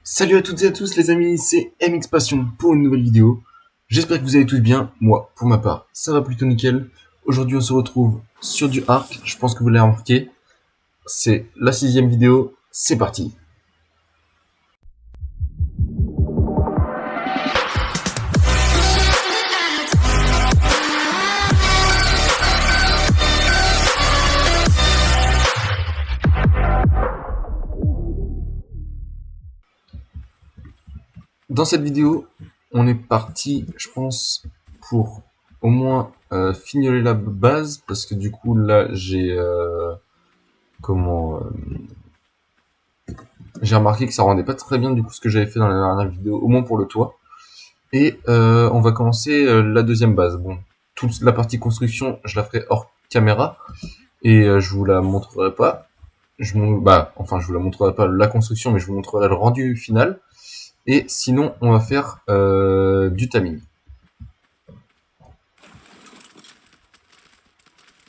Salut à toutes et à tous les amis, c'est MX Passion pour une nouvelle vidéo. J'espère que vous allez tous bien. Moi, pour ma part, ça va plutôt nickel. Aujourd'hui, on se retrouve sur du Ark. Je pense que vous l'avez remarqué. C'est la 6ème vidéo. C'est parti. Dans cette vidéo, on est parti, je pense, pour au moins finir la base. Parce que du coup, là, j'ai... j'ai remarqué que ça rendait pas très bien du coup ce que j'avais fait dans la dernière vidéo, au moins pour le toit. Et on va commencer la deuxième base. Bon, toute la partie construction, je la ferai hors caméra et je vous la montrerai pas. Je vous la montrerai pas la construction, mais je vous montrerai le rendu final. Et sinon, on va faire du timing.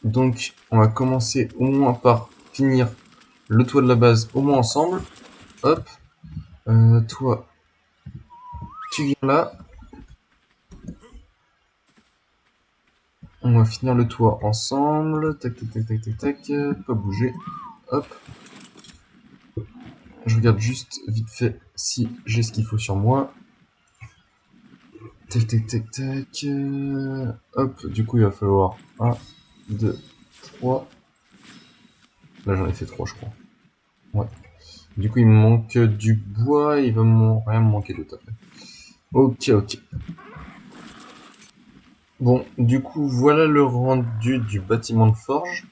Donc, on va commencer au moins par finir le toit de la base au moins ensemble. Hop, toi, tu viens là. On va finir le toit ensemble. Tac, tac, tac, tac, tac, tac. Pas bouger. Hop. Je regarde juste vite fait si j'ai ce qu'il faut sur moi. Tac, tac, tac, tac. Hop, du coup, il va falloir 1, 2, 3. Là, j'en ai fait 3, je crois. Ouais. Du coup, il me manque du bois. Il va rien me manquer d'autre après. Ok, ok. Bon, du coup, voilà le rendu du bâtiment de forge.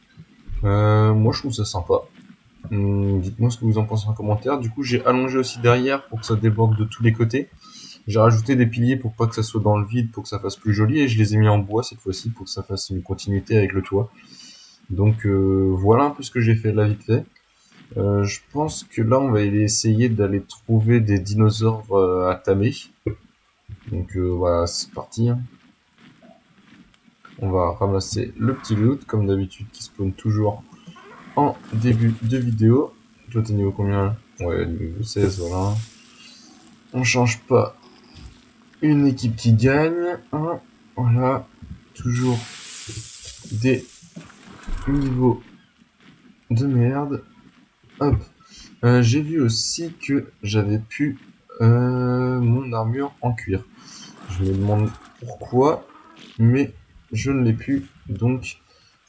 Moi, je trouve ça sympa. Dites-moi ce que vous en pensez en commentaire. Du coup, j'ai allongé aussi derrière pour que ça déborde de tous les côtés. J'ai rajouté des piliers pour pas que ça soit dans le vide, pour que ça fasse plus joli, et je les ai mis en bois cette fois-ci pour que ça fasse une continuité avec le toit. Donc voilà un peu ce que j'ai fait là vite fait. Je pense que là on va essayer d'aller trouver des dinosaures à tamer. Donc voilà, c'est parti. On va ramasser le petit loot comme d'habitude qui spawn toujours en début de vidéo. Toi t'es niveau combien là? Ouais, niveau 16, voilà. On change pas une équipe qui gagne. Hein, voilà, toujours des niveaux de merde. Hop. J'ai vu aussi que j'avais pu mon armure en cuir. Je me demande pourquoi, mais je ne l'ai plus. Donc,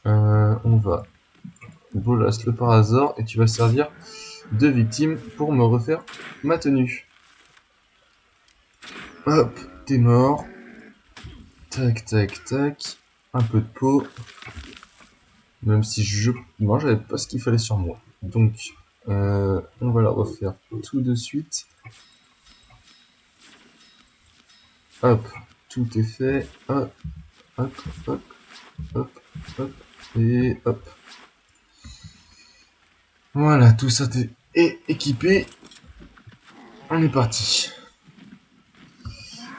on va bolas le parasor et tu vas servir de victime pour me refaire ma tenue. Hop, t'es mort. Tac, tac, tac. Un peu de peau. Même si moi j'avais pas ce qu'il fallait sur moi. Donc, on va la refaire tout de suite. Hop, tout est fait. Hop, hop, hop, hop, hop, et hop. Voilà, tout ça est équipé. On est parti.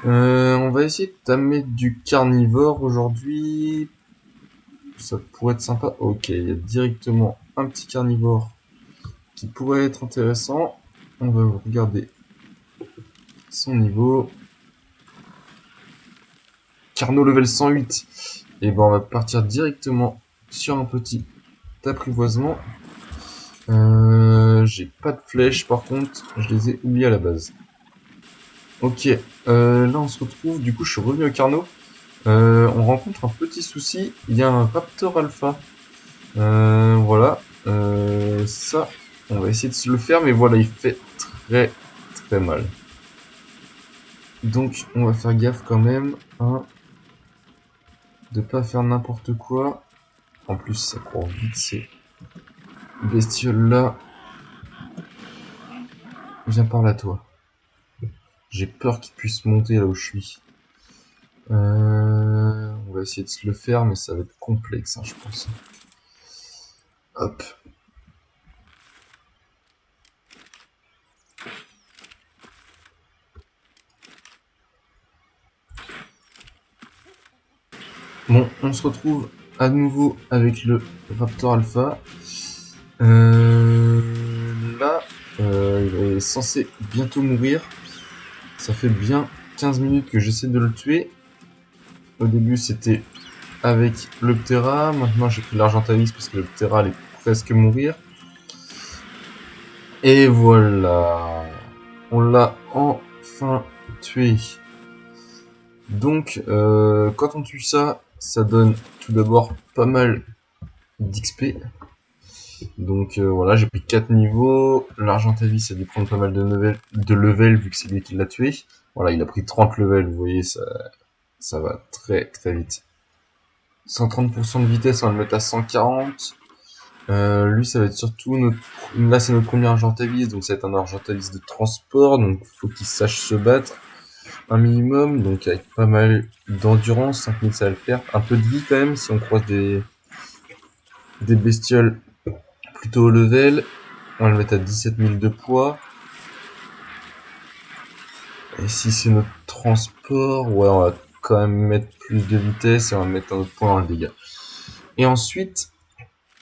On va essayer de tamer du carnivore aujourd'hui. Ça pourrait être sympa. Ok, il y a directement un petit carnivore qui pourrait être intéressant. On va regarder son niveau. Carnot level 108. Et ben on va partir directement sur un petit apprivoisement. J'ai pas de flèches par contre, je les ai oubliées à la base. Ok, là on se retrouve, du coup je suis revenu au Carnot. On rencontre un petit souci, il y a un Raptor Alpha. Voilà, ça, on va essayer de se le faire, mais voilà, il fait très très mal. Donc on va faire gaffe quand même, hein, de pas faire n'importe quoi. En plus ça court vite ces bestioles là. Viens par là toi. J'ai peur qu'il puisse monter là où je suis. On va essayer de se le faire, mais ça va être complexe, hein, je pense. Hop. Bon, on se retrouve à nouveau avec le Raptor Alpha. Là, il va censé bientôt mourir. Ça fait bien 15 minutes que j'essaie de le tuer. Au début, c'était avec le Ptera. Maintenant, j'ai pris l'Argentavis parce que le Ptera allait presque mourir. Et voilà. On l'a enfin tué. Donc, quand on tue ça, ça donne tout d'abord pas mal d'XP. Donc voilà, j'ai pris 4 niveaux. L'Argentavis a dû prendre pas mal de level vu que c'est lui qui l'a tué. Voilà, il a pris 30 levels, vous voyez, ça va très très vite. 130% de vitesse, on va le mettre à 140. Lui, ça va être surtout notre... Là, c'est notre premier Argentavis, donc ça va être un Argentavis de transport, donc faut qu'il sache se battre un minimum, donc avec pas mal d'endurance, 5000 ça va le faire. Un peu de vie quand même, si on croise des bestioles plutôt haut level. On va le mettre à 17 000 de poids. Et si c'est notre transport, ouais, on va quand même mettre plus de vitesse et on va mettre un autre point dans le dégât. Et ensuite,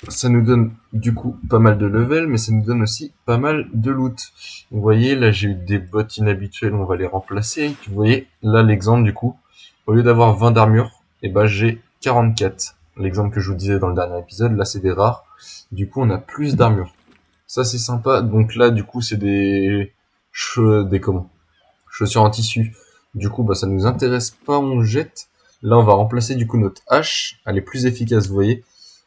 ça nous donne du coup pas mal de level, mais ça nous donne aussi pas mal de loot. Vous voyez, là j'ai eu des bottes inhabituelles, on va les remplacer. Vous voyez, là l'exemple du coup, au lieu d'avoir 20 d'armure, et ben j'ai 44. L'exemple que je vous disais dans le dernier épisode, là c'est des rares. Du coup on a plus d'armure. Ça c'est sympa. Donc là du coup c'est des chaussures en tissu. Du coup bah ça nous intéresse pas, on jette. Là on va remplacer du coup notre hache. Elle est plus efficace, vous voyez.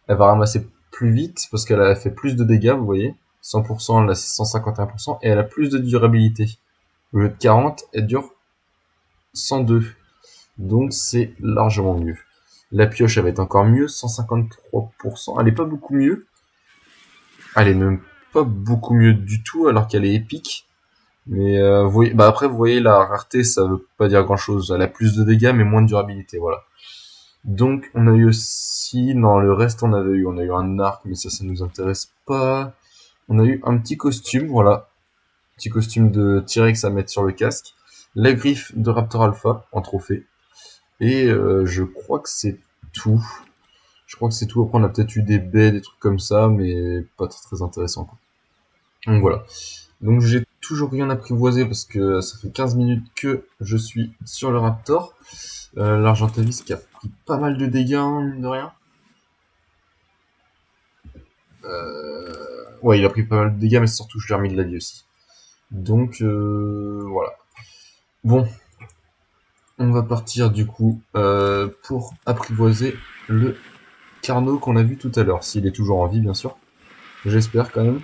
Elle va ramasser plus vite parce qu'elle a fait plus de dégâts, vous voyez. 100%, là c'est 151%. Et elle a plus de durabilité. Au lieu de 40, elle dure 102. Donc c'est largement mieux. La pioche elle va être encore mieux, 153%. Elle est pas beaucoup mieux. Elle est même pas beaucoup mieux du tout alors qu'elle est épique. Mais vous voyez, bah après vous voyez la rareté ça veut pas dire grand chose. Elle a plus de dégâts mais moins de durabilité, voilà. Donc on a eu aussi, non le reste on a eu un arc mais ça nous intéresse pas. On a eu un petit costume, voilà. Petit costume de T-Rex à mettre sur le casque. La griffe de Raptor Alpha en trophée. Et je crois que c'est tout. Je crois que c'est tout. Après on a peut-être eu des baies, des trucs comme ça, mais pas très, très intéressant quoi. Donc voilà. Donc j'ai toujours rien apprivoisé parce que ça fait 15 minutes que je suis sur le Raptor. L'Argentavis qui a pris pas mal de dégâts, hein, mine de rien. Ouais, il a pris pas mal de dégâts, mais surtout je l'ai remis de la vie aussi. Donc voilà. Bon, on va partir du coup pour apprivoiser le Carno qu'on a vu tout à l'heure. S'il est toujours en vie, bien sûr. J'espère quand même.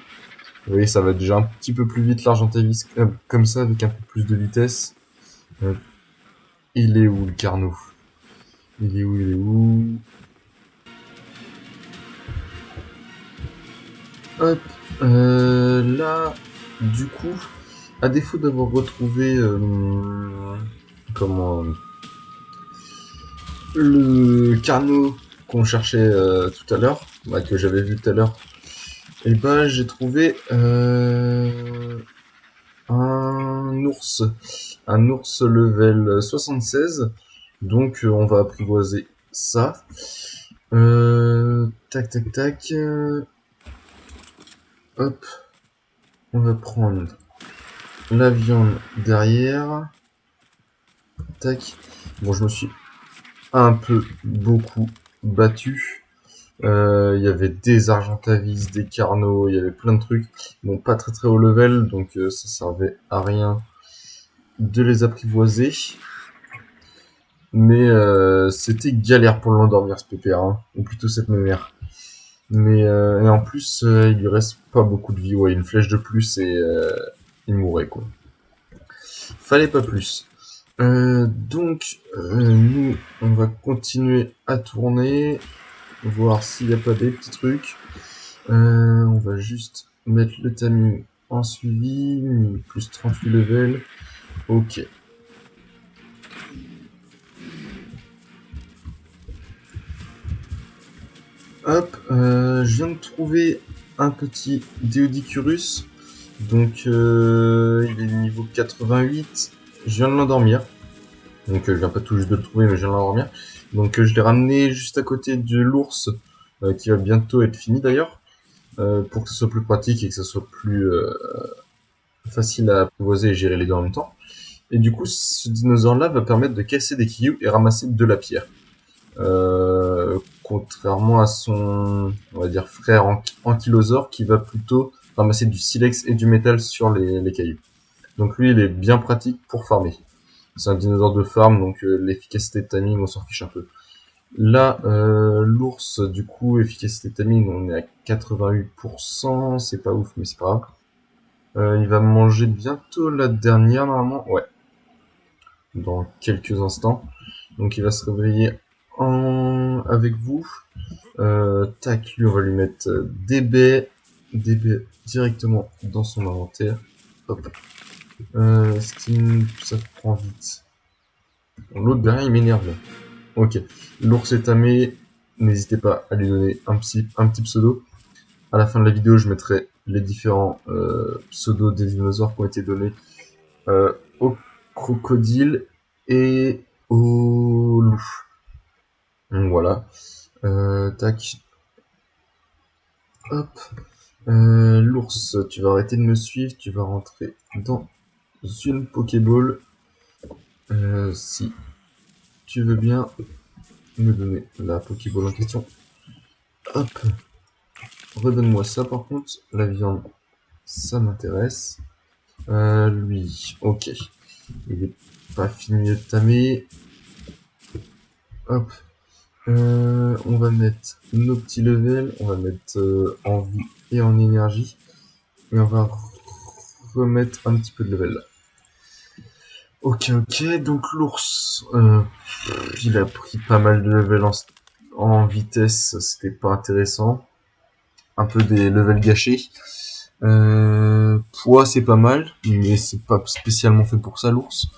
Vous voyez, ça va déjà un petit peu plus vite l'Argentavis comme ça, avec un peu plus de vitesse. Il est où le Carno? Il est où? Il est où? Hop, là, du coup, à défaut d'avoir retrouvé comment le Carno qu'on cherchait tout à l'heure, bah, que j'avais vu tout à l'heure, et ben j'ai trouvé un ours level 76, donc on va apprivoiser ça. Tac tac tac. Hop, on va prendre la viande derrière. Tac. Bon, je me suis un peu beaucoup battu. Il y avait des Argentavis, des Carnos, il y avait plein de trucs. Bon, pas très très haut level, donc ça servait à rien de les apprivoiser. Mais c'était galère pour l'endormir ce pépère, hein. Ou plutôt cette mémère. Mais et en plus, il lui reste pas beaucoup de vie. Ouais, une flèche de plus et il mourrait quoi. Fallait pas plus. Donc, nous, on va continuer à tourner, voir s'il n'y a pas des petits trucs. On va juste mettre le timing en suivi, plus 38 level. Ok. Hop, je viens de trouver un petit Deodicurus. Donc, il est niveau 88. Je viens de l'endormir. Donc, je viens pas tout juste de le trouver, mais je viens de l'endormir. Donc, je l'ai ramené juste à côté de l'ours, qui va bientôt être fini d'ailleurs, pour que ce soit plus pratique et que ce soit plus facile à apprivoiser et gérer les deux en même temps. Et du coup, ce dinosaure-là va permettre de casser des cailloux et ramasser de la pierre. Contrairement à son, on va dire, frère ankylosaure qui va plutôt ramasser du silex et du métal sur les cailloux. Donc lui, il est bien pratique pour farmer. C'est un dinosaure de farm, donc l'efficacité de timing, on s'en fiche un peu. Là, l'ours, du coup, efficacité de timing, on est à 88%, c'est pas ouf, mais c'est pas grave. Il va manger bientôt la dernière, normalement, ouais, dans quelques instants. Donc il va se réveiller avec vous. Tac, lui, on va lui mettre des baies directement dans son inventaire. Hop. Steam, ça prend vite. L'autre derrière, il m'énerve là. Ok. L'ours est tamé. N'hésitez pas à lui donner un petit pseudo. À la fin de la vidéo, je mettrai les différents pseudos des dinosaures qui ont été donnés au crocodile et au loup. Donc voilà. Tac. Hop. L'ours, tu vas arrêter de me suivre. Tu vas rentrer dans une Pokéball. Si tu veux bien me donner la Pokéball en question. Hop. Redonne-moi ça par contre. La viande, ça m'intéresse. Lui, ok. Il est pas fini de tamer. Hop. On va mettre nos petits levels. On va mettre en vie et en énergie. Et on va remettre un petit peu de level là. Ok, donc l'ours, il a pris pas mal de level en vitesse, c'était pas intéressant. Un peu des levels gâchés. Poids, c'est pas mal, mais c'est pas spécialement fait pour ça, l'ours.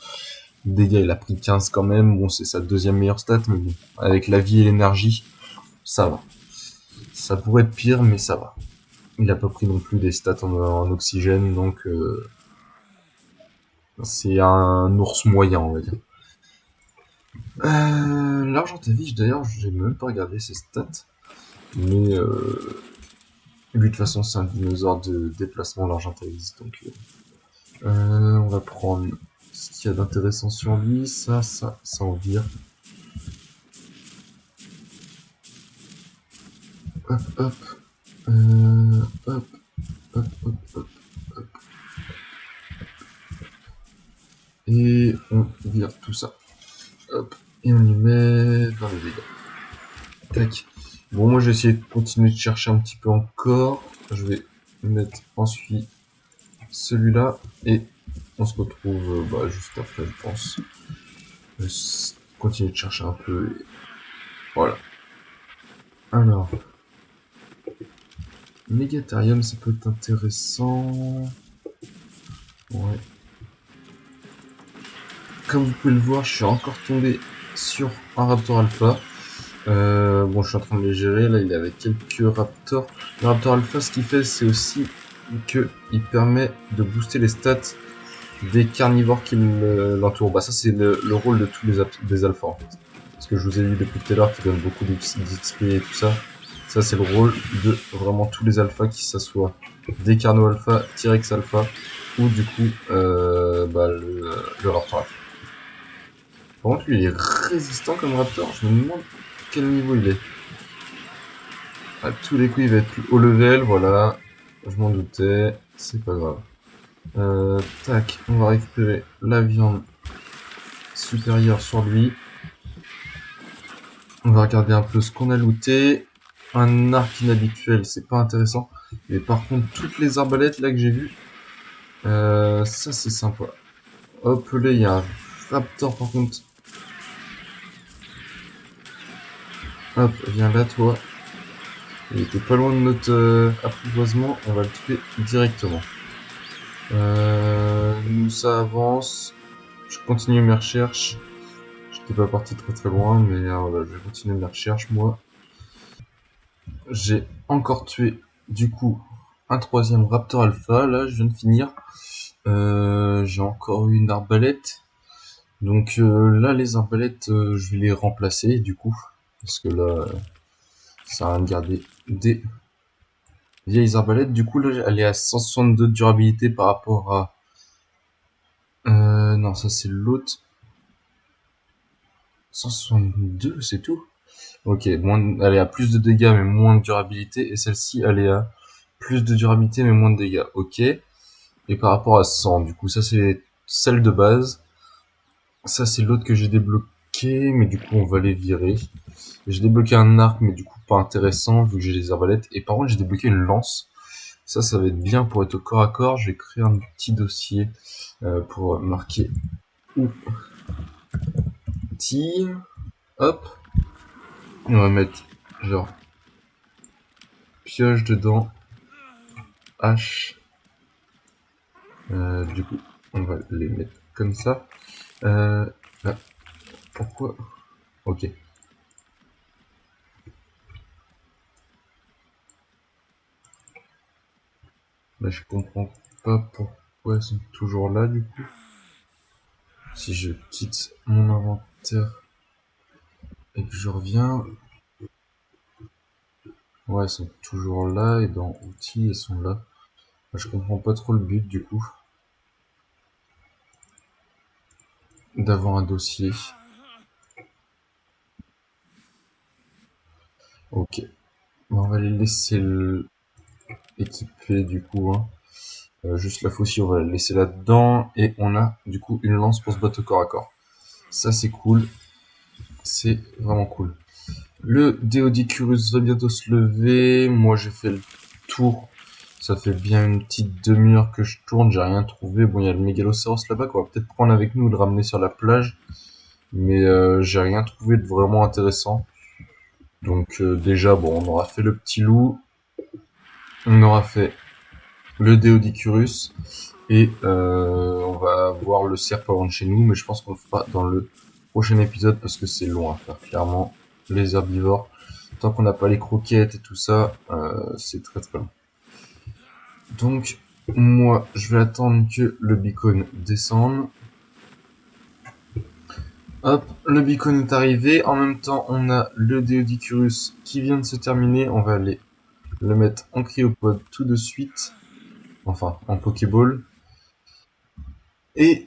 Dégâts, il a pris 15 quand même, bon, c'est sa deuxième meilleure stat, mais bon, avec la vie et l'énergie, ça va. Ça pourrait être pire, mais ça va. Il a pas pris non plus des stats en oxygène, donc c'est un ours moyen, on va dire. L'Argentavige, d'ailleurs, j'ai même pas regardé ses stats. Mais lui, de toute façon, c'est un dinosaure de déplacement, l'Argentavige. Donc, on va prendre ce qu'il y a d'intéressant sur lui. Ça on vire. Hop, hop. Hop, hop, hop, hop, hop. Et on vire tout ça. Hop. Et on y met dans les dégâts. Tac. Bon, moi, je vais essayer de continuer de chercher un petit peu encore. Je vais mettre ensuite celui-là. Et on se retrouve juste après, je pense. Je vais continuer de chercher un peu. Et voilà. Alors. Megatherium, ça peut être intéressant. Ouais. Comme vous pouvez le voir, je suis encore tombé sur un Raptor Alpha. Bon, je suis en train de les gérer. Là, il est avec quelques Raptors. Le Raptor Alpha, ce qu'il fait, c'est aussi qu'il permet de booster les stats des carnivores qui l'entourent. Bah, ça, c'est le rôle de tous des alphas, en fait. Parce que je vous ai dit depuis tout à l'heure qu'ils donnent beaucoup d'XP et tout ça. Ça, c'est le rôle de vraiment tous les alphas, qui s'assoient des carno alpha, T-Rex alpha, ou du coup, le Raptor alpha. Par contre, lui, il est résistant comme Raptor. Je me demande quel niveau il est. À tous les coups, il va être haut level, voilà. Je m'en doutais, c'est pas grave. Tac, on va récupérer la viande supérieure sur lui. On va regarder un peu ce qu'on a looté. Un arc inhabituel, c'est pas intéressant. Mais par contre, toutes les arbalètes là que j'ai vues, ça c'est sympa. Hop là, il y a un raptor par contre. Hop, viens là toi. Il était pas loin de notre apprivoisement, on va le tuer directement. Nous ça avance. Je continue mes recherches. J'étais pas parti très loin, mais voilà, je vais continuer mes recherches moi. J'ai encore tué du coup un troisième Raptor Alpha. Là, je viens de finir. J'ai encore une arbalète. Donc là, les arbalètes, je vais les remplacer du coup. Parce que là, ça va me garder des vieilles arbalètes. Du coup, là, elle est à 162 de durabilité par rapport à non, ça c'est l'autre. 162, c'est tout. Ok, elle est à plus de dégâts mais moins de durabilité. Et celle-ci, elle est à plus de durabilité mais moins de dégâts. Ok. Et par rapport à 100, du coup, ça c'est celle de base. Ça c'est l'autre que j'ai débloqué, mais du coup on va les virer. J'ai débloqué un arc, mais du coup pas intéressant vu que j'ai les arbalètes. Et par contre j'ai débloqué une lance. Ça va être bien pour être au corps à corps. Je vais créer un petit dossier pour marquer outils. Hop. On va mettre genre pioche dedans. Hache. Du coup, on va les mettre comme ça. Là, pourquoi? Ok. Là, je comprends pas pourquoi elles sont toujours là, du coup. Si je quitte mon inventaire et que je reviens, ouais, elles sont toujours là, et dans outils, elles sont là. Je comprends pas trop le but, du coup, d'avoir un dossier. Ok. On va les laisser équiper, du coup, hein. Juste la faucille, on va la laisser là-dedans, et on a, du coup, une lance pour se battre au corps à corps. Ça, c'est cool. C'est vraiment cool. Le Deodicurus va bientôt se lever. Moi, j'ai fait le tour. Ça fait bien une petite demi-heure que je tourne. J'ai rien trouvé. Bon, il y a le Mégalosaurus là-bas qu'on va peut-être prendre avec nous, le ramener sur la plage. Mais j'ai rien trouvé de vraiment intéressant. Donc déjà, bon, on aura fait le petit loup. On aura fait le Deodicurus. Et on va voir le cerf avant de chez nous. Mais je pense qu'on le fera dans le prochain épisode parce que c'est long à faire, clairement. Les herbivores. Tant qu'on n'a pas les croquettes et tout ça, c'est très très long. Donc, moi, je vais attendre que le beacon descende. Hop, le beacon est arrivé. En même temps, on a le Deodicurus qui vient de se terminer. On va aller le mettre en cryopode tout de suite. Enfin, en Pokéball. Et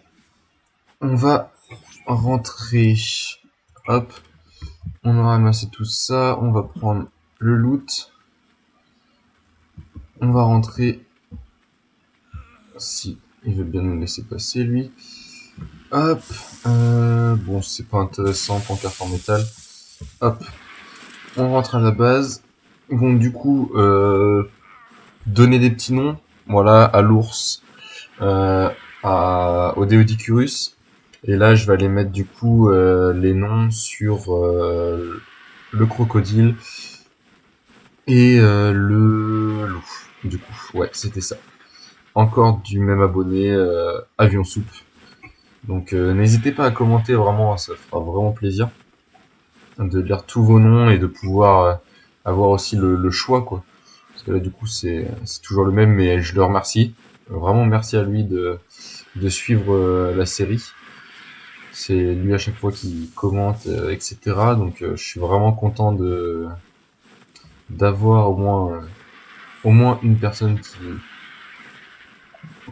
on va rentrer. Hop, on a ramassé tout ça. On va prendre le loot. On va rentrer. Si il veut bien nous laisser passer, lui. Hop, bon, c'est pas intéressant, pancarte en métal. Hop, on rentre à la base. Bon, du coup, donner des petits noms. Voilà, à l'ours, au Deodicurus. Et là, je vais aller mettre du coup les noms sur le crocodile et le loup. Du coup, ouais, c'était ça. Encore du même abonné, Avion Soupe. Donc n'hésitez pas à commenter, vraiment, ça fera vraiment plaisir de lire tous vos noms et de pouvoir avoir aussi le choix, quoi. Parce que là, du coup, c'est toujours le même, mais je le remercie. Vraiment, merci à lui de suivre la série. C'est lui à chaque fois qui commente, etc. Donc je suis vraiment content d'avoir au moins une personne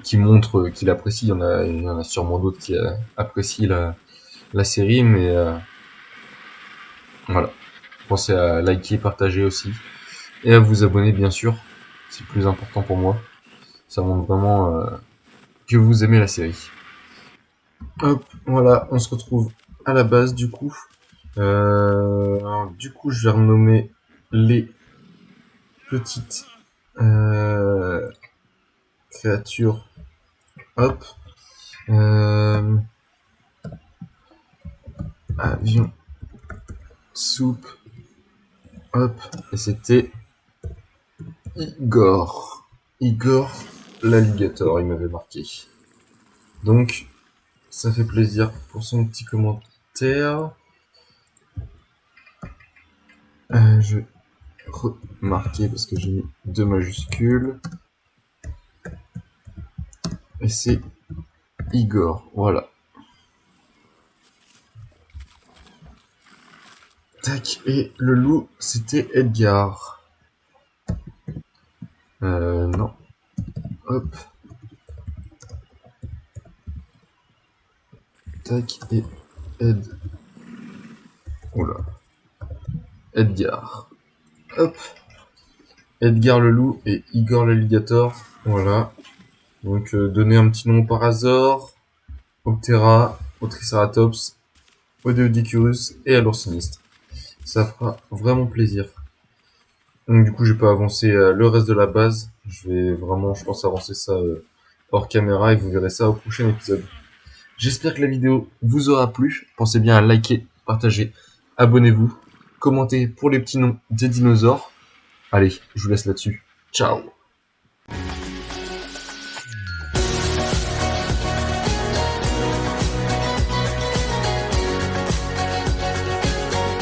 qui montre qu'il apprécie. Il y en a sûrement d'autres qui apprécient la série, mais voilà. Pensez à liker, partager aussi. Et à vous abonner, bien sûr. C'est le plus important pour moi. Ça montre vraiment que vous aimez la série. Hop, voilà, on se retrouve à la base, du coup. Du coup, je vais renommer les petites créatures. Hop. Euh, avion. Soupe. Hop. Et c'était Igor. Igor l'alligator, il m'avait marqué. Donc, ça fait plaisir pour son petit commentaire. Je vais remarquer parce que j'ai mis 2 majuscules. Et c'est Igor, voilà. Tac, et le loup, c'était Edgar. Non. Hop. Tac, et Oula. Edgar. Hop. Edgar le loup et Igor l'alligator. Voilà. Donc donner un petit nom au Parasaure, au Ptera, au Triceratops, au Deodicurus et à l'ours sinistre. Ça fera vraiment plaisir. Donc du coup je vais pas avancer le reste de la base. Je vais vraiment, je pense, avancer ça hors caméra et vous verrez ça au prochain épisode. J'espère que la vidéo vous aura plu. Pensez bien à liker, partager, abonnez-vous, commentez pour les petits noms des dinosaures. Allez, je vous laisse là-dessus. Ciao!